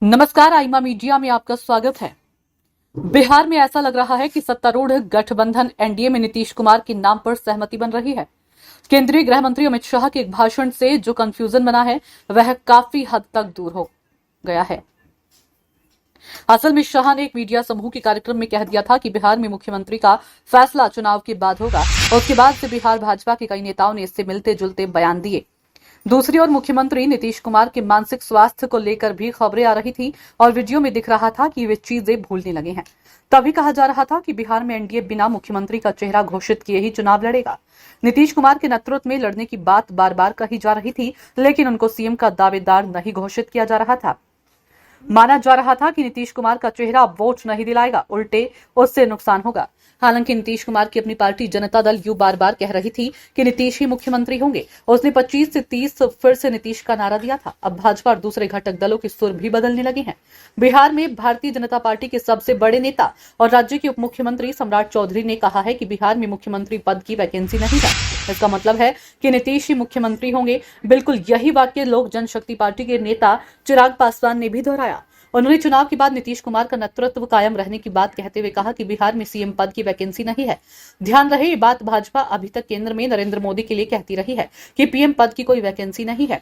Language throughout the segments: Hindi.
नमस्कार, आईमा मीडिया में आपका स्वागत है। बिहार में ऐसा लग रहा है कि सत्तारूढ़ गठबंधन एनडीए में नीतीश कुमार के नाम पर सहमति बन रही है। केंद्रीय गृह मंत्री अमित शाह के एक भाषण से जो कंफ्यूजन बना है वह काफी हद तक दूर हो गया है। असल में शाह ने एक मीडिया समूह के कार्यक्रम में कह दिया था कि बिहार में मुख्यमंत्री का फैसला चुनाव के बाद होगा। उसके बाद से बिहार भाजपा के कई नेताओं ने इससे मिलते जुलते बयान दिए। दूसरी ओर मुख्यमंत्री नीतीश कुमार के मानसिक स्वास्थ्य को लेकर भी खबरें आ रही थी और वीडियो में दिख रहा था कि वे चीजें भूलने लगे हैं। तभी कहा जा रहा था कि बिहार में एनडीए बिना मुख्यमंत्री का चेहरा घोषित किए ही चुनाव लड़ेगा। नीतीश कुमार के नेतृत्व में लड़ने की बात बार बार कही जा रही थी, लेकिन उनको सीएम का दावेदार नहीं घोषित किया जा रहा था। माना जा रहा था कि नीतीश कुमार का चेहरा वोट नहीं दिलाएगा, उल्टे उससे नुकसान होगा। हालांकि नीतीश कुमार की अपनी पार्टी जनता दल यू बार बार कह रही थी कि नीतीश ही मुख्यमंत्री होंगे। उसने 25 से 30 फिर से नीतीश का नारा दिया था। अब भाजपा और दूसरे घटक दलों के सुर भी बदलने लगे हैं। बिहार में भारतीय जनता पार्टी के सबसे बड़े नेता और राज्य के उप मुख्यमंत्री सम्राट चौधरी ने कहा है कि बिहार में मुख्यमंत्री पद की वैकेंसी नहीं है। इसका मतलब है कि नीतीश ही मुख्यमंत्री होंगे। बिल्कुल यही वाक्य लोक जनशक्ति पार्टी के नेता चिराग पासवान ने भी दोहराया। उन्होंने चुनाव के बाद नीतीश कुमार का नेतृत्व कायम रहने की बात कहते हुए कहा कि बिहार में सीएम पद की वैकेंसी नहीं है। ध्यान रहे, ये बात भाजपा अभी तक केंद्र में नरेंद्र मोदी के लिए कहती रही है कि पीएम पद की कोई वैकेंसी नहीं है।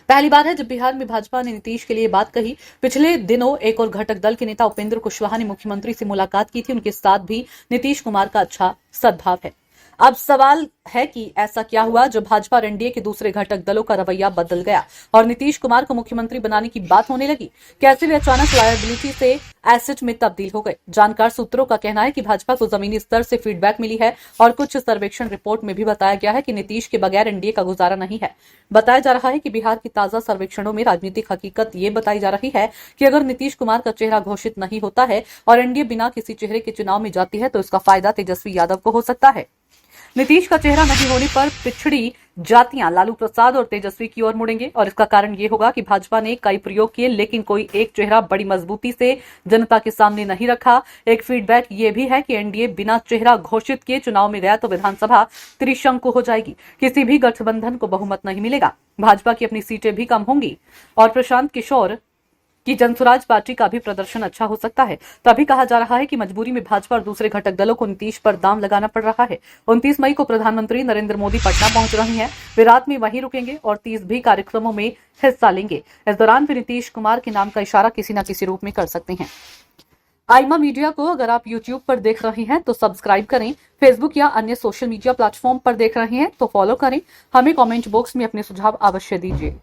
पहली बार है जब बिहार में भाजपा ने नीतीश के लिए बात कही। पिछले दिनों एक और घटक दल के नेता उपेंद्र कुशवाहा ने मुख्यमंत्री से मुलाकात की थी। उनके साथ भी नीतीश कुमार का अच्छा सद्भाव है। अब सवाल है कि ऐसा क्या हुआ जो भाजपा और एनडीए के दूसरे घटक दलों का रवैया बदल गया और नीतीश कुमार को मुख्यमंत्री बनाने की बात होने लगी। कैसे वे अचानक लायबिलिटी से एसेट में तब्दील हो गए। जानकार सूत्रों का कहना है कि भाजपा को जमीनी स्तर से फीडबैक मिली है और कुछ सर्वेक्षण रिपोर्ट में भी बताया गया है कि नीतीश के बगैर एनडीए का गुजारा नहीं है। बताया जा रहा है कि बिहार की ताजा सर्वेक्षणों में राजनीतिक हकीकत ये बताई जा रही है कि अगर नीतीश कुमार का चेहरा घोषित नहीं होता है और एनडीए बिना किसी चेहरे के चुनाव में जाती है तो इसका फायदा तेजस्वी यादव को हो सकता है। नीतीश का चेहरा नहीं होने पर पिछड़ी जातियां लालू प्रसाद और तेजस्वी की ओर मुड़ेंगे और इसका कारण ये होगा कि भाजपा ने कई प्रयोग किए, लेकिन कोई एक चेहरा बड़ी मजबूती से जनता के सामने नहीं रखा। एक फीडबैक ये भी है कि एनडीए बिना चेहरा घोषित किए चुनाव में गया तो विधानसभा त्रिशंकु हो जाएगी। किसी भी गठबंधन को बहुमत नहीं मिलेगा। भाजपा की अपनी सीटें भी कम होंगी और प्रशांत किशोर कि जनसुराज पार्टी का भी प्रदर्शन अच्छा हो सकता है। तभी कहा जा रहा है कि मजबूरी में भाजपा और दूसरे घटक दलों को नीतीश पर दाम लगाना पड़ रहा है। 29 मई को प्रधानमंत्री नरेंद्र मोदी पटना पहुंच रहे हैं। वे रात में वहीं रुकेंगे और 30 भी कार्यक्रमों में हिस्सा लेंगे। इस दौरान वे नीतीश कुमार के नाम का इशारा किसी न किसी रूप में कर सकते हैं। आईमा मीडिया को अगर आप यूट्यूब पर देख रहे हैं तो सब्सक्राइब करें। फेसबुक या अन्य सोशल मीडिया प्लेटफॉर्म पर देख रहे हैं तो फॉलो करें। हमें कमेंट बॉक्स में अपने सुझाव अवश्य दीजिए।